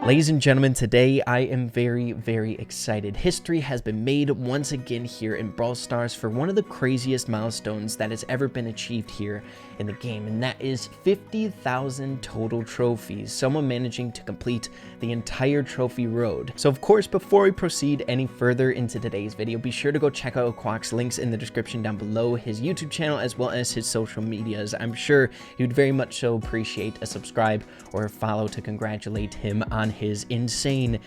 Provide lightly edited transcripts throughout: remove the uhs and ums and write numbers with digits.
Ladies and gentlemen, today I am very, very excited. History has been made once again here in Brawl Stars for one of the craziest milestones that has ever been achieved here in the game, and that is 50,000 total trophies, someone managing to complete the entire trophy road. So of course, before we proceed any further into today's video, be sure to go check out Eqwaak's links in the description down below, his YouTube channel as well as his social medias. I'm sure he would very much so appreciate a subscribe or a follow to congratulate him on his insane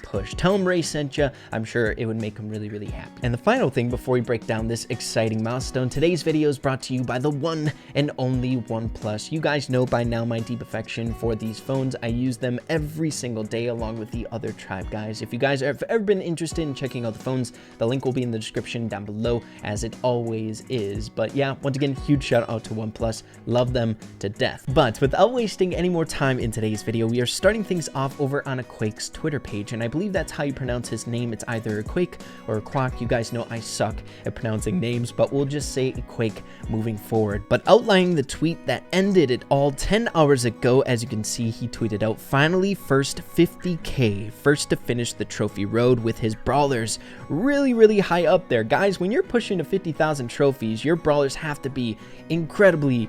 push. Tell him Ray sent you. I'm sure it would make him really, really happy. And the final thing before we break down this exciting milestone, today's video is brought to you by the one and only OnePlus. You guys know by now my deep affection for these phones. I use them every single day along with the other tribe guys. If you guys have ever been interested in checking out the phones, the link will be in the description down below, as it always is. But yeah, once again, huge shout out to OnePlus. Love them to death. But without wasting any more time in today's video, we are starting things off over on Eqwaak's Twitter page, and I believe that's how you pronounce his name. It's either Eqwaak or Eqwaak. You guys know I suck at pronouncing names, but we'll just say Eqwaak moving forward. But outlining the tweet that ended it all 10 hours ago, as you can see, he tweeted out, "Finally, first 50k, first to finish the trophy road with his brawlers really, really high up there." Guys, when you're pushing to 50,000 trophies, your brawlers have to be incredibly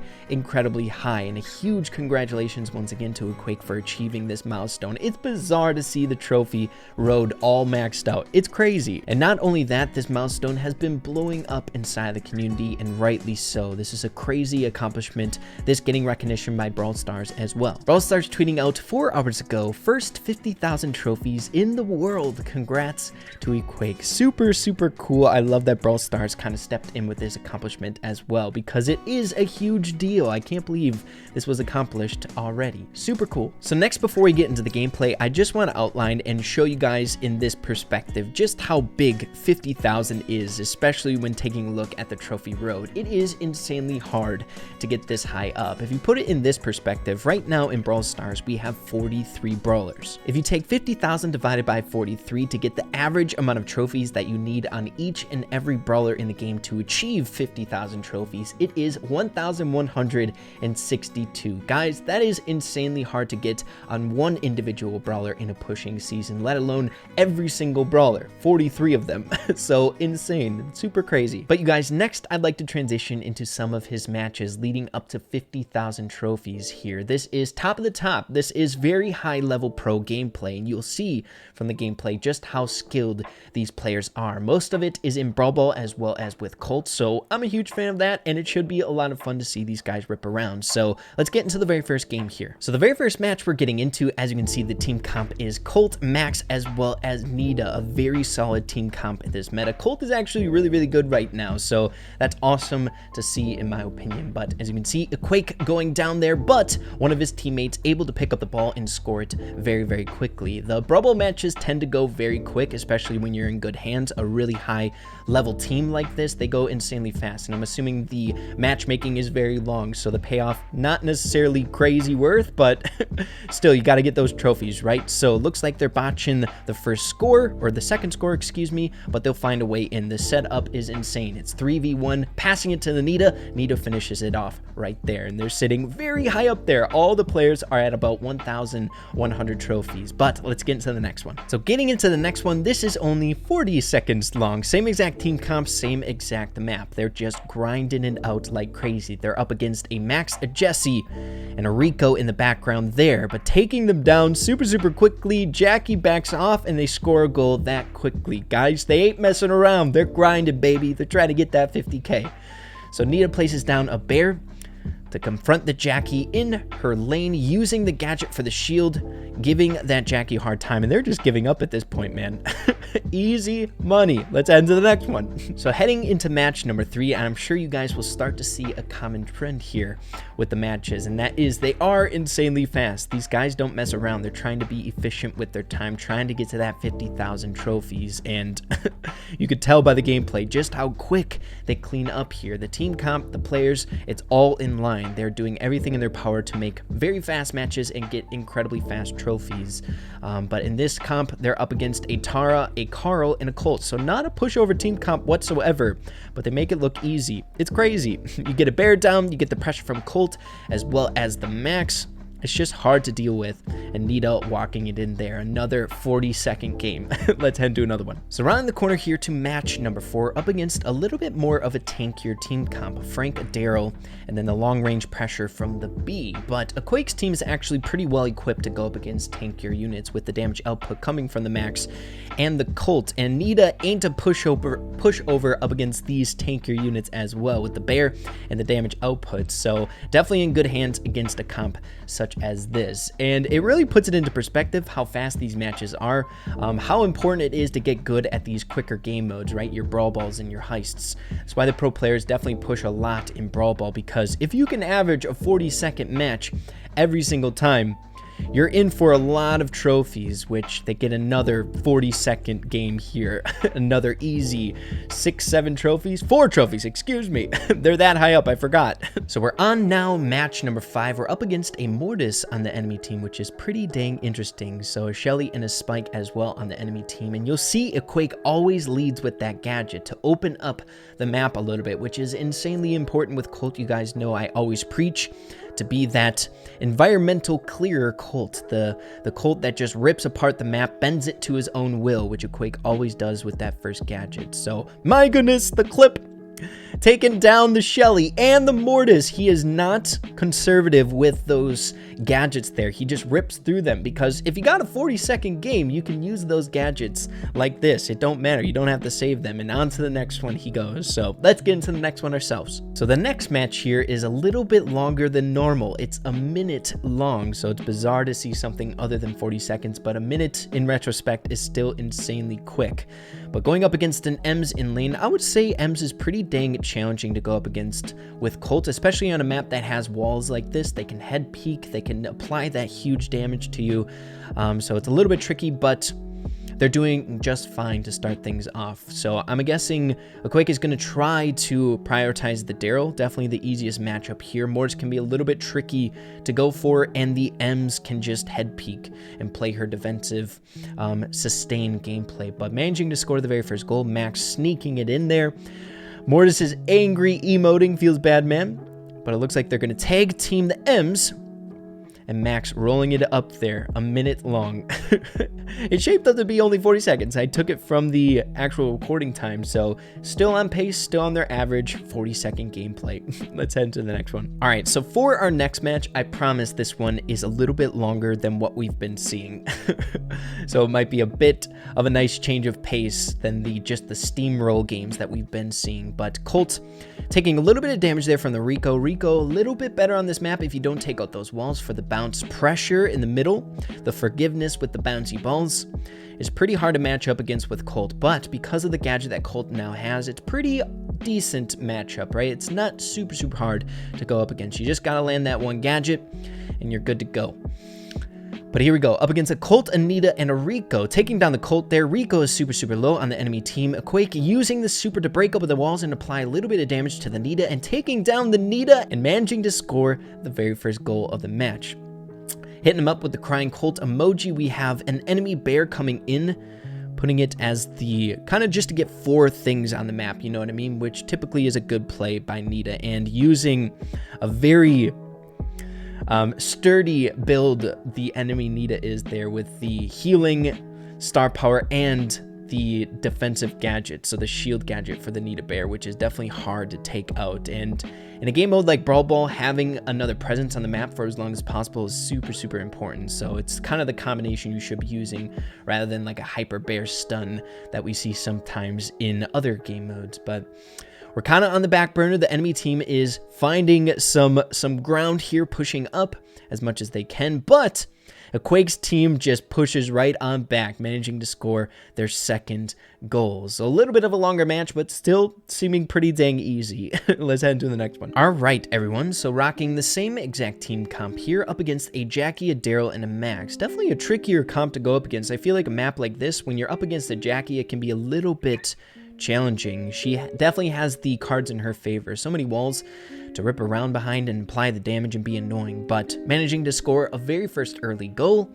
high, and a huge congratulations once again to Eqwaak for achieving this milestone. It's bizarre to see the trophy road all maxed out. It's crazy. And not only that, this milestone has been blowing up inside the community, and rightly so. This is a crazy accomplishment, this getting recognition by Brawl Stars as well. Brawl Stars tweeting out 4 hours ago, "First 50,000 trophies in the world. Congrats to Eqwaak." Super cool. I love that Brawl Stars kind of stepped in with this accomplishment as well, because it is a huge deal. I can't believe this was accomplished already. Super cool. So next, before we get into the gameplay, I just want to outline and show you guys in this perspective just how big 50,000 is, especially when taking a look at the trophy road. It is insanely hard to get this high up. If you put it in this perspective, right now in Brawl Stars, we have 43 brawlers. If you take 50,000 divided by 43 to get the average amount of trophies that you need on each and every brawler in the game to achieve 50,000 trophies, it is 1,162. Guys, that is insanely hard to get on one individual brawler in a pushing season, let alone every single brawler, 43 of them. So insane, super crazy. But you guys, next I'd like to transition into some of his matches leading up to 50,000 trophies here. This is top of the top. This is very high level pro gameplay, and you'll see from the gameplay just how skilled these players are. Most of it is in Brawl Ball as well as with Colt, so I'm a huge fan of that, and it should be a lot of fun to see these guys rip around. So let's get into the very first game here. So the very first match we're getting into, as you can see, the team comp is Colt, Max, as well as Nita. A very solid team comp in this meta. Colt is actually really good right now, so that's awesome to see in my opinion. But as you can see, Eqwaak going down there, but one of his teammates able to pick up the ball and score it very quickly. The Brawl Ball matches tend to go very quick, especially when you're in good hands. A really high level team like this, they go insanely fast, and I'm assuming the matchmaking is very long, so the payoff not necessarily crazy worth, but still, you got to get those trophies, right? So it looks like they're botching the first score, or the second score, excuse me, but they'll find a way in. The setup is insane. It's 3v1, passing it to the Nita. Nita finishes it off right there, and they're sitting very high up there. All the players are at about 1,100 trophies, but let's get into the next one. So getting into the next one, this is only 40 seconds long. Same exact team comp, same exact map. They're just grinding it out like crazy. They're up against a Max, a Jesse, and a Rico in the background there, but taking them down super quickly. Jackie backs off, and they score a goal that quickly. Guys, they ain't messing around. They're grinding, baby. They're trying to get that 50k. So Nita places down a bear to confront the Jackie in her lane, using the gadget for the shield, giving that Jackie a hard time, and they're just giving up at this point, man. Easy money. Let's head to the next one. So heading into match number 3, and I'm sure you guys will start to see a common trend here with the matches, and that is they are insanely fast. These guys don't mess around. They're trying to be efficient with their time, trying to get to that 50,000 trophies, and you could tell by the gameplay just how quick they clean up here. The team comp, the players, it's all in line. They're doing everything in their power to make very fast matches and get incredibly fast trophies. But in this comp, they're up against a Tara, a Carl, and a Colt. So not a pushover team comp whatsoever, but they make it look easy. It's crazy. You get a bear down, you get the pressure from Colt as well as the Max. It's just hard to deal with, and Nita walking it in there. Another 40-second game. Let's head to another one. So around the corner here to match number 4, up against a little bit more of a tankier team comp. Frank, Daryl, and then the long-range pressure from the B. But Eqwaak's team is actually pretty well equipped to go up against tankier units, with the damage output coming from the Max and the Colt. And Nita ain't a pushover up against these tankier units as well, with the Bear and the damage output. So definitely in good hands against a comp such as this. And it really puts it into perspective how fast these matches are, how important it is to get good at these quicker game modes, right? Your Brawl Balls and your heists. That's why the pro players definitely push a lot in Brawl Ball, because if you can average a 40-second match every single time, you're in for a lot of trophies, which they get another 40-second game here. Another easy 6-7 trophies, 4 trophies, excuse me. They're that high up, I forgot. So we're on now match number 5. We're up against a Mortis on the enemy team, which is pretty dang interesting. So a Shelly and a Spike as well on the enemy team. And you'll see Eqwaak always leads with that gadget to open up the map a little bit, which is insanely important with Colt. You guys know I always preach to be that environmental clearer Colt, the Colt that just rips apart the map, bends it to his own will, which Eqwaak always does with that first gadget. So my goodness, the clip taking down the Shelly and the Mortis. He is not conservative with those gadgets there. He just rips through them, because if you got a 40-second game, you can use those gadgets like this. It don't matter. You don't have to save them. And on to the next one he goes. So let's get into the next one ourselves. So the next match here is a little bit longer than normal. It's a minute long, so it's bizarre to see something other than 40 seconds, but a minute in retrospect is still insanely quick. But going up against an Ems in lane, I would say Ems is pretty dang challenging to go up against with Colt, especially on a map that has walls like this. They can head peek, they can apply that huge damage to you. So it's a little bit tricky, but they're doing just fine to start things off. So I'm guessing Eqwaak is going to try to prioritize the Daryl. Definitely the easiest matchup here. Mortis can be a little bit tricky to go for, and the Ems can just head peek and play her defensive, sustained gameplay. But managing to score the very first goal, Max sneaking it in there. Mortis is angry, emoting, feels bad, man. But it looks like they're going to tag team the Ems. And Max rolling it up there, a minute long. It shaped up to be only 40 seconds. I took it from the actual recording time, so still on pace, still on their average 40-second gameplay. Let's head to the next one. All right, so for our next match, I promise this one is a little bit longer than what we've been seeing. So it might be a bit of a nice change of pace than just the steamroll games that we've been seeing. But Colt taking a little bit of damage there from the Rico. Rico a little bit better on this map if you don't take out those walls for the bounce pressure in the middle. The forgiveness with the bouncy balls is pretty hard to match up against with Colt, but because of the gadget that Colt now has, it's pretty decent matchup, right? It's not super hard to go up against. You just gotta land that one gadget and you're good to go. But here we go, up against a Colt, a Nita, and a Rico. Taking down the Colt there. Rico is super low on the enemy team. Eqwaak using the super to break open the walls and apply a little bit of damage to the Nita, and taking down the Nita and managing to score the very first goal of the match. Hitting him up with the crying Colt emoji, we have an enemy bear coming in, putting it as the kind of just to get 4 things on the map, you know what I mean? Which typically is a good play by Nita, and using a very sturdy build the enemy Nita is there with the healing star power and the defensive gadget, so the shield gadget for the Nita bear, which is definitely hard to take out. And in a game mode like Brawl Ball, having another presence on the map for as long as possible is super important. So it's kind of the combination you should be using rather than like a hyper bear stun that we see sometimes in other game modes. But we're kind of on the back burner. The enemy team is finding some ground here, pushing up as much as they can, but Eqwaak's team just pushes right on back, managing to score their second goal. So a little bit of a longer match, but still seeming pretty dang easy. Let's head to the next one. All right, everyone. So rocking the same exact team comp here up against a Jackie, a Daryl, and a Max. Definitely a trickier comp to go up against. I feel like a map like this, when you're up against a Jackie, it can be a little bit challenging. She definitely has the cards in her favor. So many walls to rip around behind and apply the damage and be annoying, but managing to score a very first early goal.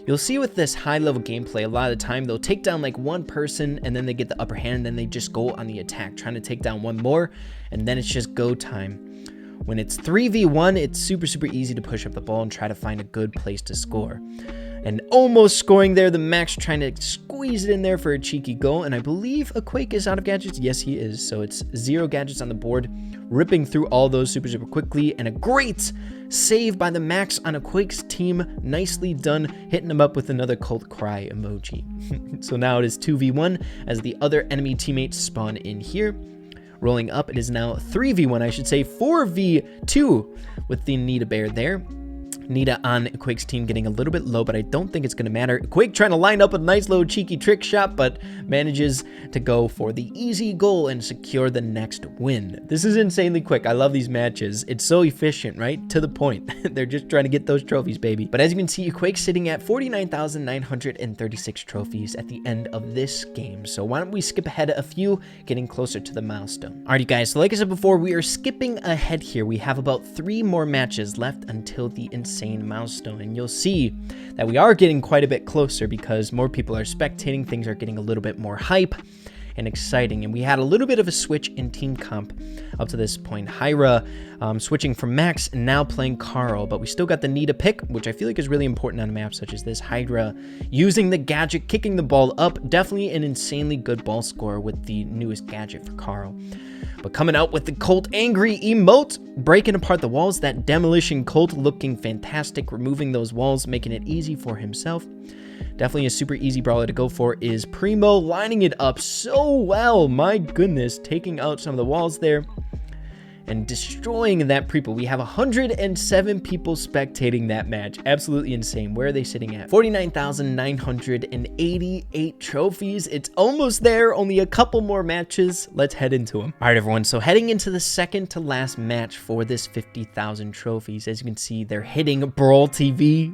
You'll see with this high level gameplay, a lot of the time they'll take down like one person and then they get the upper hand and then they just go on the attack, trying to take down one more, and then it's just go time. When it's 3v1, it's super easy to push up the ball and try to find a good place to score. And almost scoring there, the Max trying to squeeze it in there for a cheeky goal. And I believe Eqwaak is out of gadgets. Yes, he is. So it's 0 gadgets on the board, ripping through all those super quickly. And a great save by the Max on Eqwaak's team. Nicely done, hitting him up with another cult cry emoji. So now it is 2v1 as the other enemy teammates spawn in here. Rolling up, it is now 3v1, I should say 4v2 with the Nita Bear there. Nita on Eqwaak's team getting a little bit low, but I don't think it's going to matter. Eqwaak trying to line up a nice little cheeky trick shot, but manages to go for the easy goal and secure the next win. This is insanely quick. I love these matches. It's so efficient, right? To the point. They're just trying to get those trophies, baby. But as you can see, Eqwaak sitting at 49,936 trophies at the end of this game. So why don't we skip ahead a few, getting closer to the milestone. Alrighty guys, so like I said before, we are skipping ahead here. We have about 3 more matches left until the insane milestone, and you'll see that we are getting quite a bit closer because more people are spectating. Things are getting a little bit more hype and exciting, and we had a little bit of a switch in team comp up to this point. Hyra switching from Max and now playing Carl, but we still got the Nita pick, which I feel like is really important on a map such as this. Hyra using the gadget, kicking the ball up. Definitely an insanely good ball scorer with the newest gadget for Carl. But coming out with the Colt Angry emote, breaking apart the walls. That Demolition Colt looking fantastic, removing those walls, making it easy for himself. Definitely a super easy brawler to go for is Primo, lining it up so well. My goodness, taking out some of the walls there and destroying that Primo. We have 107 people spectating that match. Absolutely insane. Where are they sitting at? 49,988 trophies. It's almost there. Only a couple more matches. Let's head into them. All right, everyone. So heading into the second to last match for this 50,000 trophies. As you can see, they're hitting Brawl TV.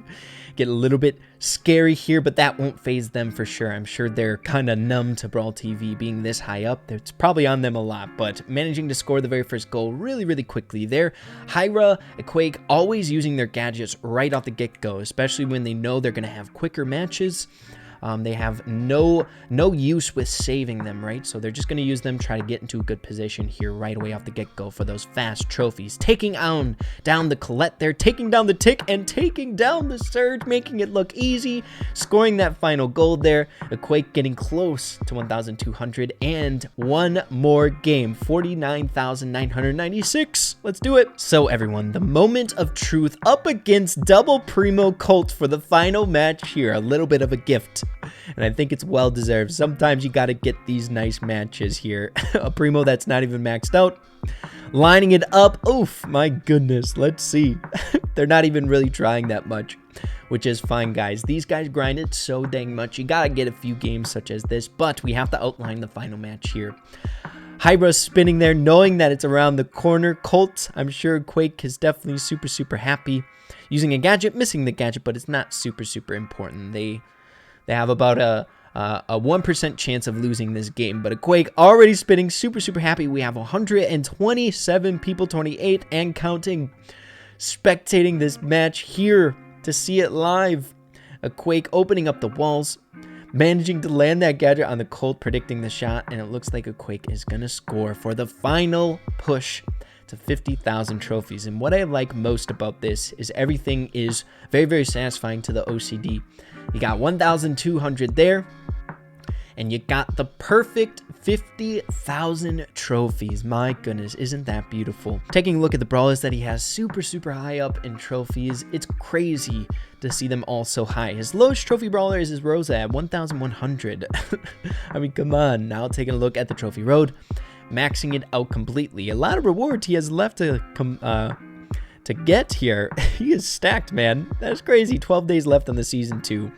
Get a little bit scary here, but that won't phase them for sure. I'm sure they're kind of numb to Brawl TV being this high up. It's probably on them a lot, but managing to score the very first goal really quickly there. Hyra, Eqwaak always using their gadgets right off the get-go, especially when they know they're going to have quicker matches. They have no use with saving them, right? So they're just going to use them, try to get into a good position here right away off the get-go for those fast trophies. Taking down the Colette there, taking down the Tick, and taking down the Surge, making it look easy, scoring that final goal there. Eqwaak getting close to 1,200, and one more game, 49,996. Let's do it. So everyone, the moment of truth up against Double Primo Colt for the final match here. A little bit of a gift. And I think it's well deserved. Sometimes you got to get these nice matches here. A Primo that's not even maxed out, lining it up. Oof, my goodness. Let's see. They're not even really trying that much, which is fine, guys. These guys grind it so dang much. You got to get a few games such as this, but we have to outline the final match here. Hyra spinning there, knowing that it's around the corner. Colt, I'm sure Quake is definitely super happy. Using a gadget, missing the gadget, but it's not super important. They have about a 1% chance of losing this game, but Eqwaak already spinning, super happy. We have 127 people, 28 and counting, spectating this match here to see it live. Eqwaak opening up the walls, managing to land that gadget on the Colt, predicting the shot, and it looks like Eqwaak is gonna score for the final push to 50,000 trophies. And what I like most about this is everything is very satisfying to the OCD. You got 1,200 there, and you got the perfect 50,000 trophies. My goodness, isn't that beautiful? Taking a look at the brawlers that he has super high up in trophies, it's crazy to see them all so high. His lowest trophy brawler is his Rosa at 1,100. I mean, come on. Now taking a look at the trophy road, maxing it out completely. A lot of rewards he has left to get here. He is stacked, man. That's crazy. 12 days left on the season 2.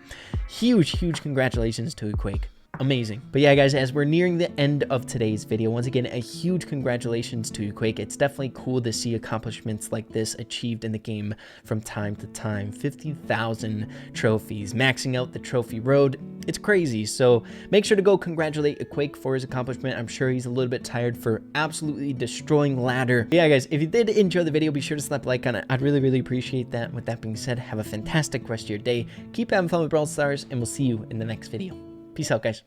Huge congratulations to Eqwaak. Amazing. But yeah, guys, as we're nearing the end of today's video, once again, a huge congratulations to Eqwaak. It's definitely cool to see accomplishments like this achieved in the game from time to time. 50,000 trophies, maxing out the trophy road. It's crazy. So make sure to go congratulate Eqwaak for his accomplishment. I'm sure he's a little bit tired for absolutely destroying ladder. But yeah, guys, if you did enjoy the video, be sure to slap a like on it. I'd really appreciate that. With that being said, have a fantastic rest of your day. Keep having fun with Brawl Stars, and we'll see you in the next video. Peace out, guys.